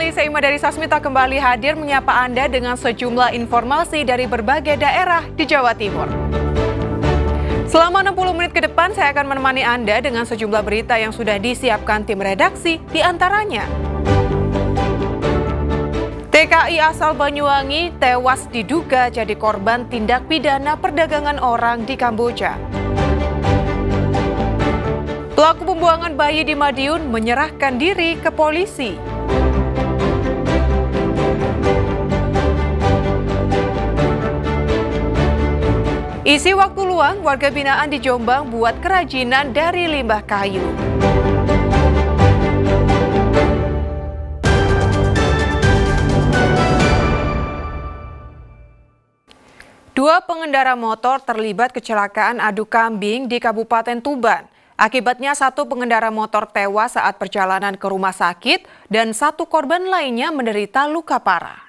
kembali, saya Ima dari Sasmita kembali hadir menyapa Anda dengan sejumlah informasi dari berbagai daerah di Jawa Timur. Selama 60 menit ke depan, saya akan menemani Anda dengan sejumlah berita yang sudah disiapkan tim redaksi, di antaranya. TKI asal Banyuwangi tewas diduga jadi korban tindak pidana perdagangan orang di Kamboja. Pelaku pembuangan bayi di Madiun menyerahkan diri ke polisi. Isi waktu luang, warga binaan di Jombang buat kerajinan dari limbah kayu. Dua pengendara motor terlibat kecelakaan adu kambing di Kabupaten Tuban. Akibatnya satu pengendara motor tewas saat perjalanan ke rumah sakit dan satu korban lainnya menderita luka parah.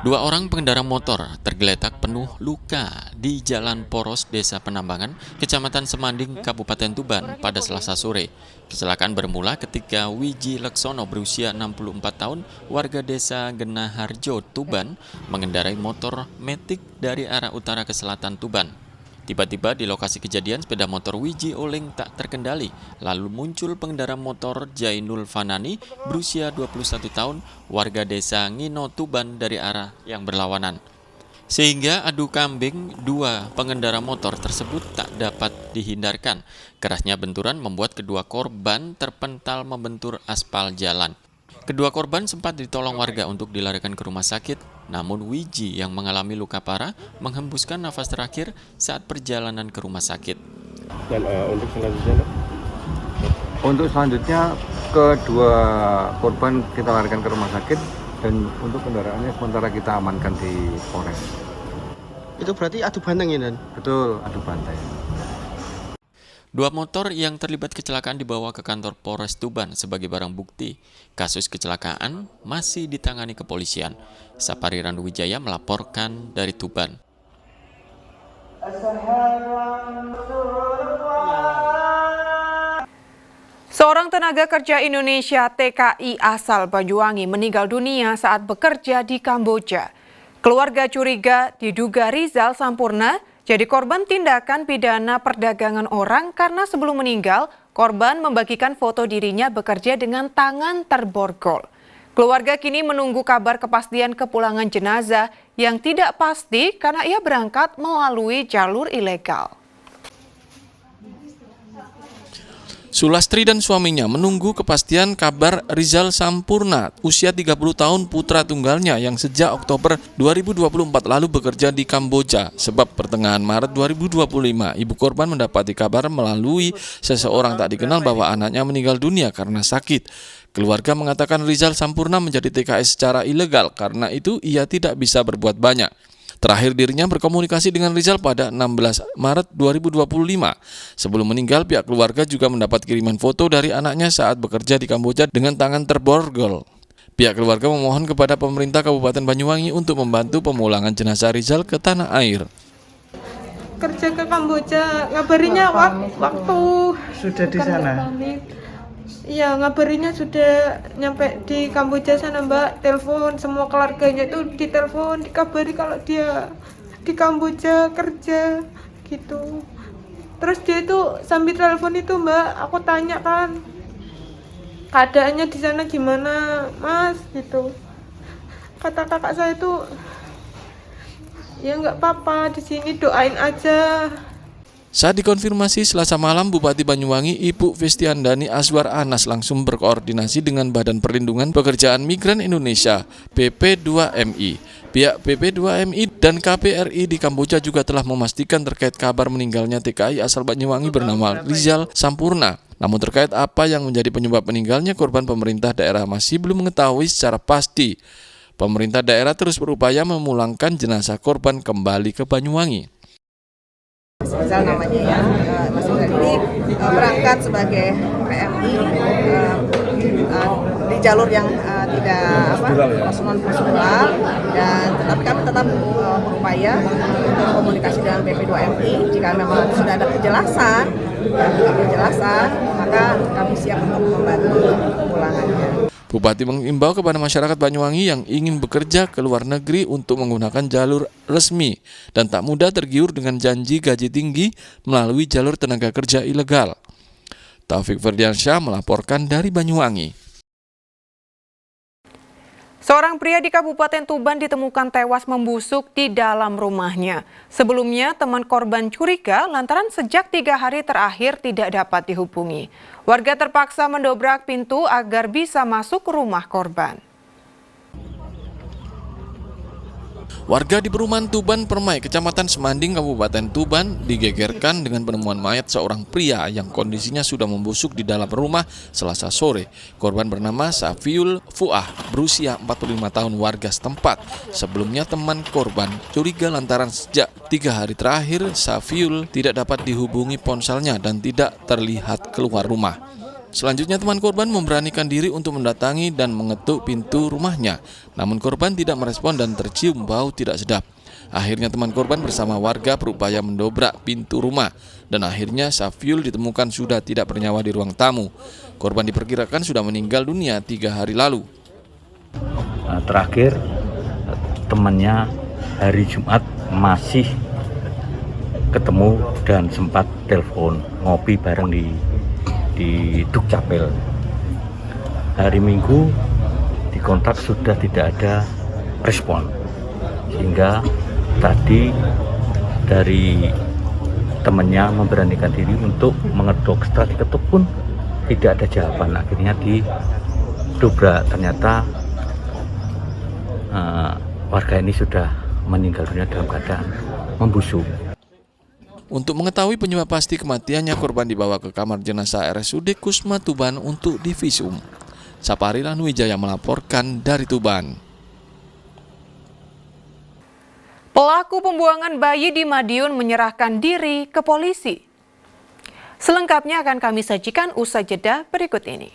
Dua orang pengendara motor tergeletak penuh luka di Jalan Poros, Desa Penambangan, Kecamatan Semanding, Kabupaten Tuban pada Selasa sore. Kecelakaan bermula ketika Wiji Leksono berusia 64 tahun, warga Desa Genaharjo, Tuban, mengendarai motor metik dari arah utara ke selatan Tuban. Tiba-tiba di lokasi kejadian sepeda motor Wiji oleng tak terkendali, lalu muncul pengendara motor Jainul Fanani berusia 21 tahun, warga desa Ngino Tuban dari arah yang berlawanan. Sehingga adu kambing dua pengendara motor tersebut tak dapat dihindarkan. Kerasnya benturan membuat kedua korban terpental membentur aspal jalan. Kedua korban sempat ditolong warga untuk dilarikan ke rumah sakit, namun Wiji yang mengalami luka parah menghembuskan nafas terakhir saat perjalanan ke rumah sakit. Dan untuk selanjutnya? Untuk selanjutnya, kedua korban kita larikan ke rumah sakit dan untuk kendaraannya sementara kita amankan di Polres. Itu berarti adu banteng ya, Dan? Betul, adu banteng. Dua motor yang terlibat kecelakaan dibawa ke kantor Polres Tuban sebagai barang bukti. Kasus kecelakaan masih ditangani kepolisian. Sapari Randuwijaya melaporkan dari Tuban. Seorang tenaga kerja Indonesia TKI asal Banyuwangi meninggal dunia saat bekerja di Kamboja. Keluarga curiga diduga Rizal Sampurna jadi korban tindakan pidana perdagangan orang karena sebelum meninggal, korban membagikan foto dirinya bekerja dengan tangan terborgol. Keluarga kini menunggu kabar kepastian kepulangan jenazah yang tidak pasti karena ia berangkat melalui jalur ilegal. Sulastri dan suaminya menunggu kepastian kabar Rizal Sampurna, usia 30 tahun, putra tunggalnya yang sejak Oktober 2024 lalu bekerja di Kamboja. Sebab pertengahan Maret 2025, ibu korban mendapati kabar melalui seseorang tak dikenal bahwa anaknya meninggal dunia karena sakit. Keluarga mengatakan Rizal Sampurna menjadi TKI secara ilegal, karena itu ia tidak bisa berbuat banyak. Terakhir dirinya berkomunikasi dengan Rizal pada 16 Maret 2025. Sebelum meninggal, pihak keluarga juga mendapat kiriman foto dari anaknya saat bekerja di Kamboja dengan tangan terborgol. Pihak keluarga memohon kepada pemerintah Kabupaten Banyuwangi untuk membantu pemulangan jenazah Rizal ke tanah air. Kerja ke Kamboja, ngabarinya waktu sudah di sana. Iya, ngabarinya sudah nyampe di Kamboja sana, Mbak. Telepon semua keluarganya itu ditelepon, dikabari kalau dia di Kamboja kerja gitu. Terus dia itu sambil telepon itu, Mbak, aku tanya kan keadaannya di sana gimana, Mas, gitu. Kata kakak saya itu ya nggak apa-apa, di sini doain aja. Saat dikonfirmasi Selasa malam, Bupati Banyuwangi Ibu Fistiandani Azwar Anas langsung berkoordinasi dengan Badan Perlindungan Pekerjaan Migran Indonesia (BP2MI). Pihak BP2MI dan KPRI di Kamboja juga telah memastikan terkait kabar meninggalnya TKI asal Banyuwangi bernama Rizal Sampurna. Namun terkait apa yang menjadi penyebab meninggalnya korban, pemerintah daerah masih belum mengetahui secara pasti. Pemerintah daerah terus berupaya memulangkan jenazah korban kembali ke Banyuwangi. Rizal namanya ya, Mas Rizal ini berangkat sebagai PMI di jalur yang tidak prosedural, dan tetapi kami tetap berupaya untuk komunikasi dengan BP2MI. Jika memang sudah ada kejelasan, maka maka kami siap untuk membantu pemulangannya. Bupati mengimbau kepada masyarakat Banyuwangi yang ingin bekerja ke luar negeri untuk menggunakan jalur resmi dan tak mudah tergiur dengan janji gaji tinggi melalui jalur tenaga kerja ilegal. Taufik Ferdiansyah melaporkan dari Banyuwangi. Seorang pria di Kabupaten Tuban ditemukan tewas membusuk di dalam rumahnya. Sebelumnya, teman korban curiga lantaran sejak 3 hari terakhir tidak dapat dihubungi. Warga terpaksa mendobrak pintu agar bisa masuk ke rumah korban. Warga di perumahan Tuban Permai, Kecamatan Semanding, Kabupaten Tuban digegerkan dengan penemuan mayat seorang pria yang kondisinya sudah membusuk di dalam rumah Selasa sore. Korban bernama Safiul Fuah, berusia 45 tahun, warga setempat. Sebelumnya teman korban curiga lantaran sejak 3 hari terakhir Safiul tidak dapat dihubungi ponselnya dan tidak terlihat keluar rumah. Selanjutnya teman korban memberanikan diri untuk mendatangi dan mengetuk pintu rumahnya. Namun korban tidak merespon dan tercium bau tidak sedap. Akhirnya teman korban bersama warga berupaya mendobrak pintu rumah. Dan akhirnya Safiul ditemukan sudah tidak bernyawa di ruang tamu. Korban diperkirakan sudah meninggal dunia 3 hari lalu. Terakhir temannya hari Jumat masih ketemu dan sempat telepon ngopi bareng di Dukcapil. Hari Minggu dikontak sudah tidak ada respon, sehingga tadi dari temannya memberanikan diri untuk mengetuk. Setelah diketuk pun tidak ada jawaban, akhirnya didobrak. Ternyata warga ini sudah meninggal dunia dalam keadaan membusuk. Untuk mengetahui penyebab pasti kematiannya, korban dibawa ke kamar jenazah RSUD Kusma Tuban untuk divisum. Sapari Lanuwijaya melaporkan dari Tuban. Pelaku pembuangan bayi di Madiun menyerahkan diri ke polisi. Selengkapnya akan kami sajikan usai jeda berikut ini.